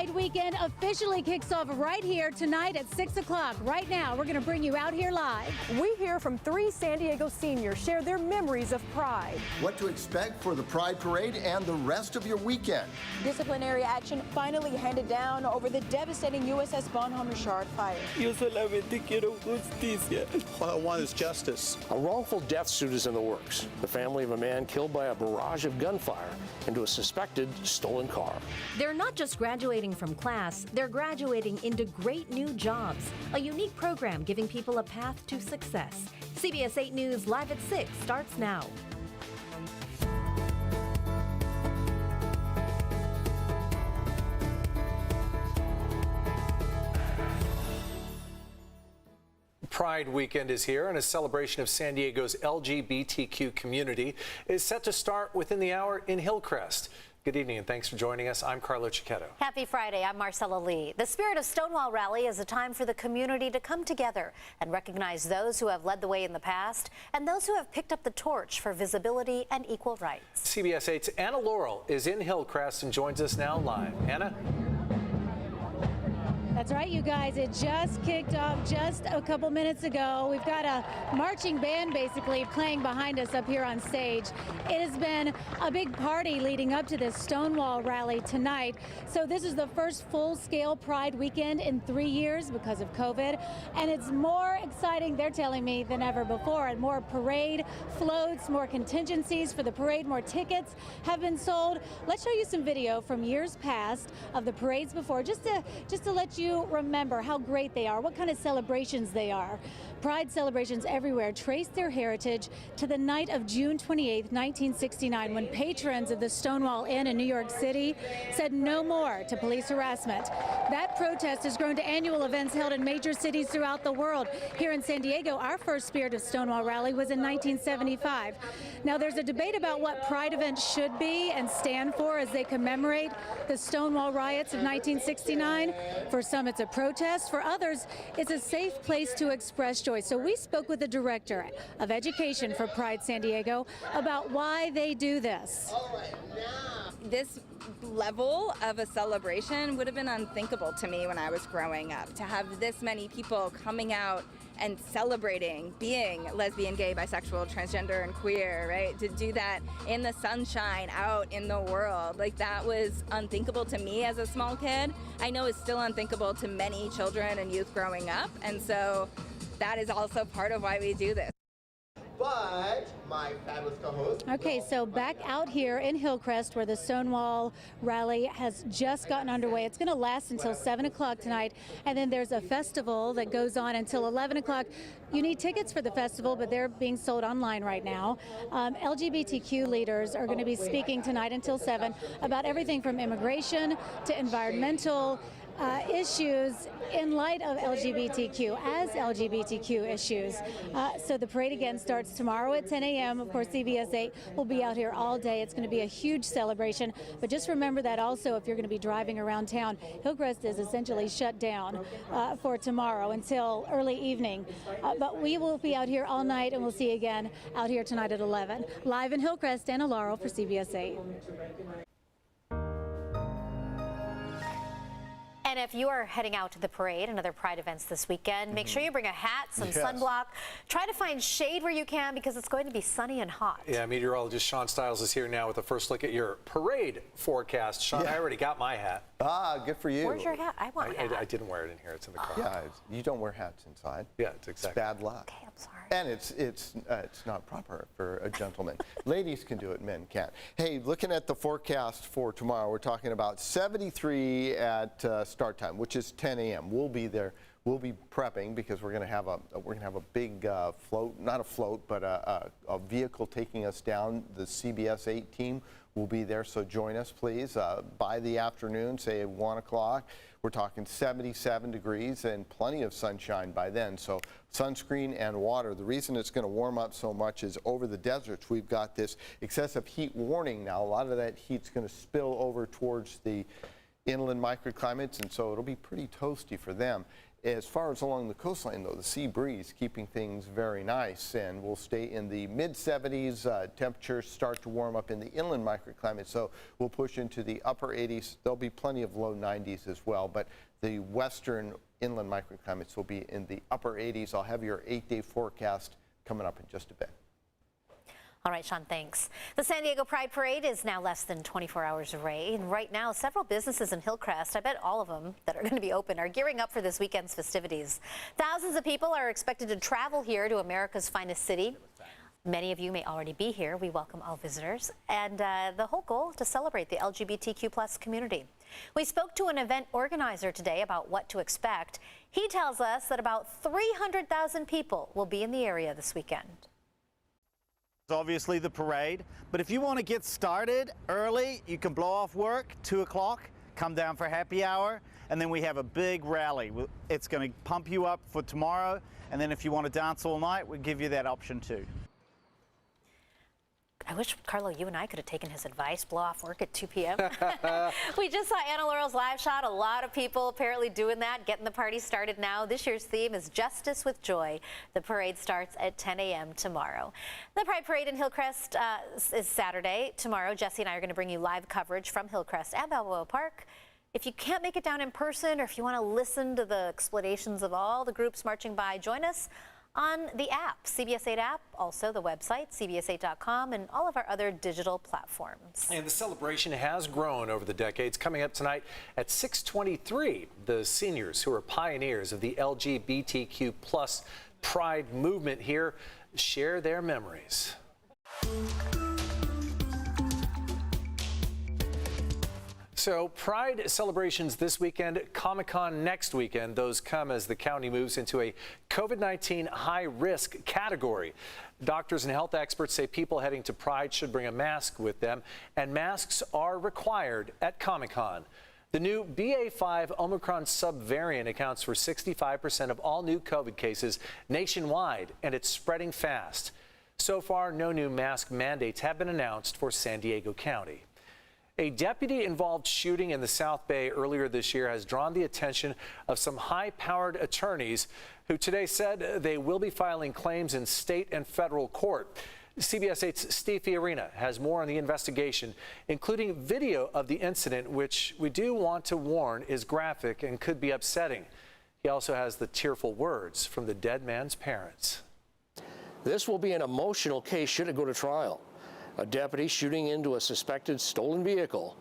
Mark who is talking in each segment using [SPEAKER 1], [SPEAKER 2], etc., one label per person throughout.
[SPEAKER 1] Pride weekend officially kicks off right here tonight at 6 o'clock. Right now, we're going to bring you out here live.
[SPEAKER 2] We hear from 3 San Diego seniors share their memories of Pride.
[SPEAKER 3] What to expect for the Pride Parade and the rest of your weekend.
[SPEAKER 2] Disciplinary action finally handed down over the devastating USS Bonhomme Richard fire.
[SPEAKER 4] Yo solamente quiero justicia.
[SPEAKER 5] All I want is justice.
[SPEAKER 6] A wrongful death suit is in the works. The family of a man killed by a barrage of gunfire into a suspected stolen car.
[SPEAKER 7] They're not just graduating from class, they're graduating into great new jobs. A unique program giving people a path to success. CBS 8 News Live at 6 starts now.
[SPEAKER 8] Pride weekend is here, and a celebration of San Diego's LGBTQ community is set to start within the hour in Hillcrest. Good evening and thanks for joining us. I'm Carlo Cicchetto.
[SPEAKER 9] Happy Friday. I'm Marcella Lee. The Spirit of Stonewall Rally is a time for the community to come together and recognize those who have led the way in the past and those who have picked up the torch for visibility and equal rights.
[SPEAKER 8] CBS 8's Anna Laurel is in Hillcrest and joins us now live. Anna?
[SPEAKER 1] That's right, you guys. It just kicked off just a couple minutes ago. We've got a marching band basically playing behind us up here on stage. It has been a big party leading up to this Stonewall rally tonight. So this is the first full-scale Pride weekend in 3 years because of COVID. And it's more exciting, they're telling me, than ever before. And more parade floats, more contingencies for the parade, more tickets have been sold. Let's show you some video from years past of the parades before, just to let you remember how great they are, what kind of celebrations they are. Pride celebrations everywhere trace their heritage to the night of June 28, 1969, when patrons of the Stonewall Inn in New York City said no more to police harassment. That protest has grown to annual events held in major cities throughout the world. Here in San Diego, our first Spirit of Stonewall rally was in 1975. Now, there's a debate about what Pride events should be and stand for as they commemorate the Stonewall riots of 1969. For some, it's a protest. For others, it's a safe place to express joy. So we spoke with the director of education for Pride San Diego about why they do this.
[SPEAKER 10] This level of a celebration would have been unthinkable to me when I was growing up. To have this many people coming out and celebrating being lesbian, gay, bisexual, transgender, and queer, right? To do that in the sunshine, out in the world, like that was unthinkable to me as a small kid. I know it's still unthinkable to many children and youth growing up, and so that is also part of why we do this.
[SPEAKER 3] But my fabulous co-host.
[SPEAKER 1] Okay, so back out here in Hillcrest where the Stonewall rally has just gotten underway. It's going to last until 7 o'clock tonight, and then there's a festival that goes on until 11 o'clock. You need tickets for the festival, but they're being sold online right now. LGBTQ leaders are going to be speaking tonight until 7 about everything from immigration to environmental issues in light of LGBTQ, as LGBTQ issues. So the parade again starts tomorrow at 10 a.m. Of course, CBS 8 will be out here all day. It's going to be a huge celebration. But just remember that also if you're going to be driving around town, Hillcrest is essentially shut down for tomorrow until early evening. But we will be out here all night, and we'll see you again out here tonight at 11. Live in Hillcrest, Anna Laurel for CBS 8.
[SPEAKER 9] And if you are heading out to the parade and other Pride events this weekend, make sure you bring a hat, some sunblock. Try to find shade where you can because it's going to be sunny and hot.
[SPEAKER 8] Yeah, meteorologist Sean Stiles is here now with a first look at your parade forecast. Sean, I already got my hat.
[SPEAKER 3] Ah, good for you.
[SPEAKER 9] Where's your hat? I want a hat.
[SPEAKER 8] I didn't wear it in here. It's in the car.
[SPEAKER 3] Yeah, you don't wear hats inside.
[SPEAKER 8] Yeah, it's exactly.
[SPEAKER 3] It's bad luck.
[SPEAKER 9] Okay, I'm sorry.
[SPEAKER 3] And it's not proper for a gentleman. Ladies can do it, men can't. Hey, looking at the forecast for tomorrow, we're talking about 73 at start time, which is 10 a.m. We'll be there. We'll be prepping because we're going to have a big float, not a float, but a vehicle taking us down. The CBS 8 team will be there, so join us, please. By the afternoon, say at 1 o'clock, we're talking 77 degrees and plenty of sunshine by then. So sunscreen and water. The reason it's going to warm up so much is over the deserts, we've got this excessive heat warning now. A lot of that heat's going to spill over towards the inland microclimates, and so it'll be pretty toasty for them. As far as along the coastline, though, the sea breeze keeping things very nice, and we'll stay in the mid-70s. Temperatures start to warm up in the inland microclimate, so we'll push into the upper 80s. There'll be plenty of low 90s as well, but the western inland microclimates will be in the upper 80s. I'll have your 8-day forecast coming up in just a bit.
[SPEAKER 9] All right, Sean, thanks. The San Diego Pride Parade is now less than 24 hours away. And right now, several businesses in Hillcrest, I bet all of them that are going to be open, are gearing up for this weekend's festivities. Thousands of people are expected to travel here to America's finest city. Many of you may already be here. We welcome all visitors. And the whole goal to celebrate the LGBTQ+ community. We spoke to an event organizer today about what to expect. He tells us that about 300,000 people will be in the area this weekend.
[SPEAKER 11] Obviously the parade, but if you want to get started early, you can blow off work 2 o'clock, come down for happy hour, and then we have a big rally. It's going to pump you up for tomorrow, and then if you want to dance all night, we'll give you that option too.
[SPEAKER 9] I wish, Carlo, you and I could have taken his advice, blow off work at 2 p.m. We just saw Anna Laurel's live shot. A lot of people apparently doing that, getting the party started now. This year's theme is Justice with Joy. The parade starts at 10 a.m. tomorrow. The Pride Parade in Hillcrest is Saturday. Tomorrow, Jesse and I are going to bring you live coverage from Hillcrest and Balboa Park. If you can't make it down in person, or if you want to listen to the explanations of all the groups marching by, join us on the app, CBS 8 app, also the website, CBS8.com, and all of our other digital platforms.
[SPEAKER 8] And the celebration has grown over the decades. Coming up tonight at 6:23, the seniors who are pioneers of the LGBTQ+ Pride movement here share their memories. So Pride celebrations this weekend, Comic-Con next weekend. Those come as the county moves into a COVID-19 high-risk category. Doctors and health experts say people heading to Pride should bring a mask with them, and masks are required at Comic-Con. The new BA.5 Omicron subvariant accounts for 65% of all new COVID cases nationwide, and it's spreading fast. So far, no new mask mandates have been announced for San Diego County. A deputy-involved shooting in the South Bay earlier this year has drawn the attention of some high-powered attorneys who today said they will be filing claims in state and federal court. CBS 8's Steve Fiorina has more on the investigation, including video of the incident, which we do want to warn is graphic and could be upsetting. He also has the tearful words from the dead man's parents.
[SPEAKER 6] This will be an emotional case should it go to trial. A deputy shooting into a suspected stolen vehicle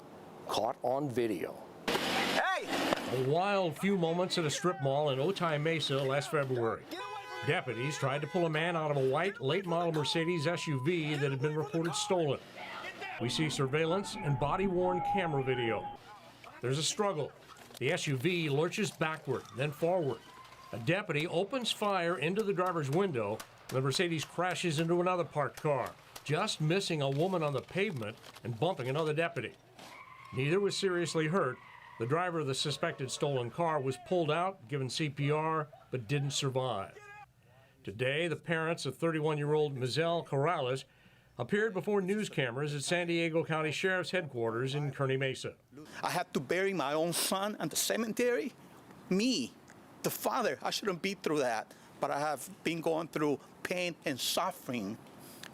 [SPEAKER 6] caught on video.
[SPEAKER 12] Hey! A wild few moments at a strip mall in Otay Mesa last February. Deputies tried to pull a man out of a white late-model Mercedes SUV that had been reported stolen. We see surveillance and body-worn camera video. There's a struggle. The SUV lurches backward, then forward. A deputy opens fire into the driver's window. The Mercedes crashes into another parked car, just missing a woman on the pavement and bumping another deputy. Neither was seriously hurt. The driver of the suspected stolen car was pulled out, given CPR, but didn't survive. Today, the parents of 31-year-old Mizelle Corrales appeared before news cameras at San Diego County Sheriff's headquarters in Kearny Mesa.
[SPEAKER 5] I had to bury my own son at the cemetery. Me, the father, I shouldn't be through that, but I have been going through pain and suffering,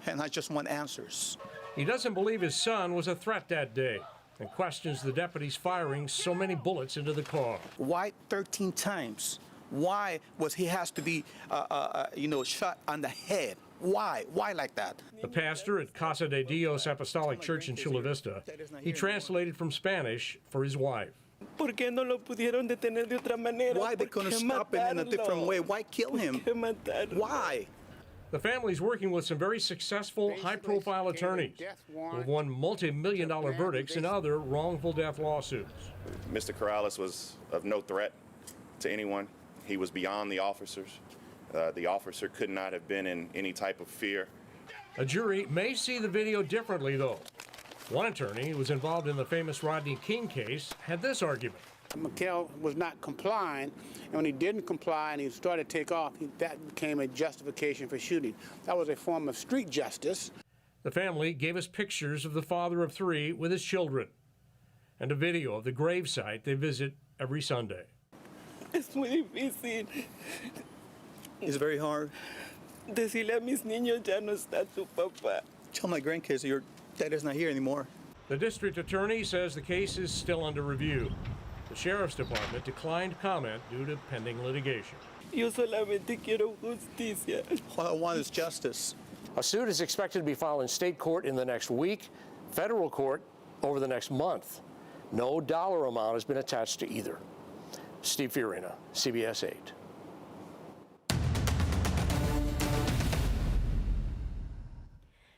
[SPEAKER 5] and I just want answers.
[SPEAKER 12] He doesn't believe his son was a threat that day and questions the deputies firing so many bullets into the car.
[SPEAKER 5] Why 13 times? Why was he has to be, shot on the head? Why? Why like that?
[SPEAKER 12] The pastor at Casa de Dios Apostolic Church in Chula Vista, he translated from Spanish for his wife.
[SPEAKER 5] Why they couldn't stop him in a different way? Why kill him? Why?
[SPEAKER 12] The family's working with some very successful, high-profile attorneys who've won multi-million-dollar verdicts in other wrongful death lawsuits.
[SPEAKER 13] Mr. Corrales was of no threat to anyone. He was beyond the officers. The officer could not have been in any type of fear.
[SPEAKER 12] A jury may see the video differently, though. One attorney who was involved in the famous Rodney King case had this argument.
[SPEAKER 14] McHale was not complying, and when he didn't comply and he started to take off, that became a justification for shooting. That was a form of street justice.
[SPEAKER 12] The family gave us pictures of the father of three with his children and a video of the gravesite they visit every Sunday.
[SPEAKER 4] Es muy difícil
[SPEAKER 5] It's very hard.
[SPEAKER 4] decirle a mis niños ya no está su papá.
[SPEAKER 5] Tell my grandkids your dad is not here anymore.
[SPEAKER 12] The district attorney says the case is still under review. The sheriff's department declined comment due to pending litigation.
[SPEAKER 4] Yo solamente quiero justicia.
[SPEAKER 5] All I want is justice.
[SPEAKER 6] A suit is expected to be filed in state court in the next week, federal court over the next month. No dollar amount has been attached to either. Steve Fiorina, CBS 8.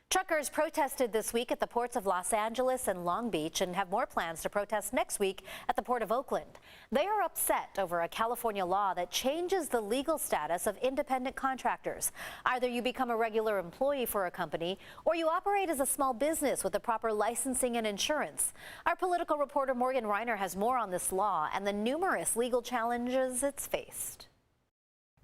[SPEAKER 9] Truckers protested this week at the ports of Los Angeles and Long Beach and have more plans to protest next week at the Port of Oakland. They are upset over a California law that changes the legal status of independent contractors. Either you become a regular employee for a company or you operate as a small business with the proper licensing and insurance. Our political reporter Morgan Reiner has more on this law and the numerous legal challenges it's faced.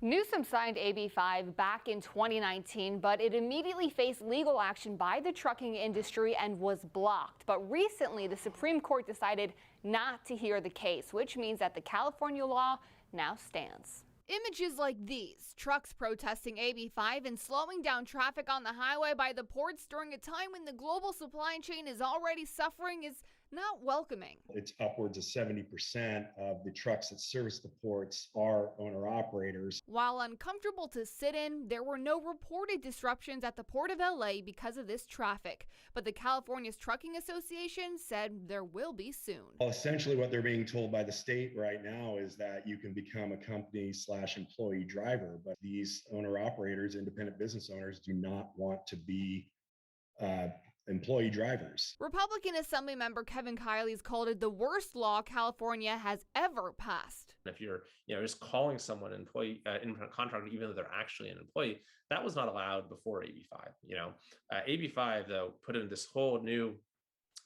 [SPEAKER 15] Newsom signed AB 5 back in 2019, but it immediately faced legal action by the trucking industry and was blocked. But recently, the Supreme Court decided not to hear the case, which means that the California law now stands.
[SPEAKER 16] Images like these, trucks protesting AB 5 and slowing down traffic on the highway by the ports during a time when the global supply chain is already suffering, is not welcoming.
[SPEAKER 17] It's upwards of 70% of the trucks that service the ports are owner-operators.
[SPEAKER 16] While uncomfortable to sit in, there were no reported disruptions at the Port of LA because of this traffic. But the California's Trucking Association said there will be soon.
[SPEAKER 17] Well, essentially what they're being told by the state right now is that you can become a company/employee driver, but these owner-operators, independent business owners, do not want to be employee drivers.
[SPEAKER 16] Republican Assemblymember Kevin Kiley's called it the worst law California has ever passed.
[SPEAKER 18] If you're, just calling someone an employee, independent contractor, even though they're actually an employee, that was not allowed before AB 5. AB 5 though put in this whole new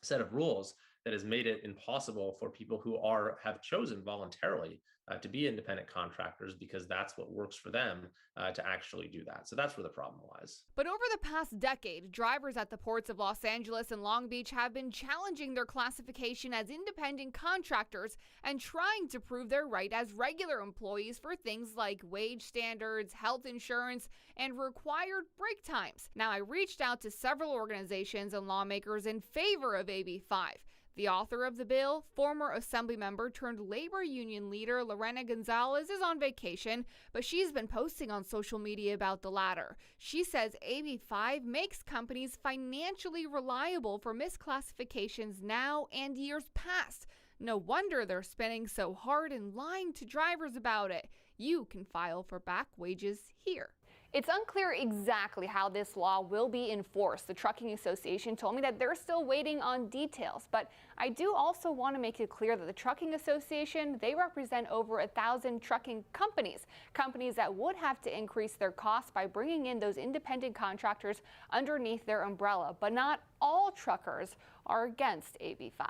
[SPEAKER 18] set of rules that has made it impossible for people who have chosen voluntarily to be independent contractors, because that's what works for them, to actually do that. So that's where the problem lies.
[SPEAKER 16] But over the past decade, drivers at the ports of Los Angeles and Long Beach have been challenging their classification as independent contractors and trying to prove their right as regular employees for things like wage standards, health insurance, and required break times. Now, I reached out to several organizations and lawmakers in favor of AB 5. The author of the bill, former Assemblymember turned labor union leader Lorena Gonzalez, is on vacation, but she's been posting on social media about the latter. She says AB 5 makes companies financially reliable for misclassifications now and years past. No wonder they're spending so hard and lying to drivers about it. You can file for back wages here.
[SPEAKER 15] It's unclear exactly how this law will be enforced. The Trucking Association told me that they're still waiting on details, but I do also want to make it clear that the Trucking Association, they represent over 1,000 trucking companies that would have to increase their costs by bringing in those independent contractors underneath their umbrella. But not all truckers are against AB 5.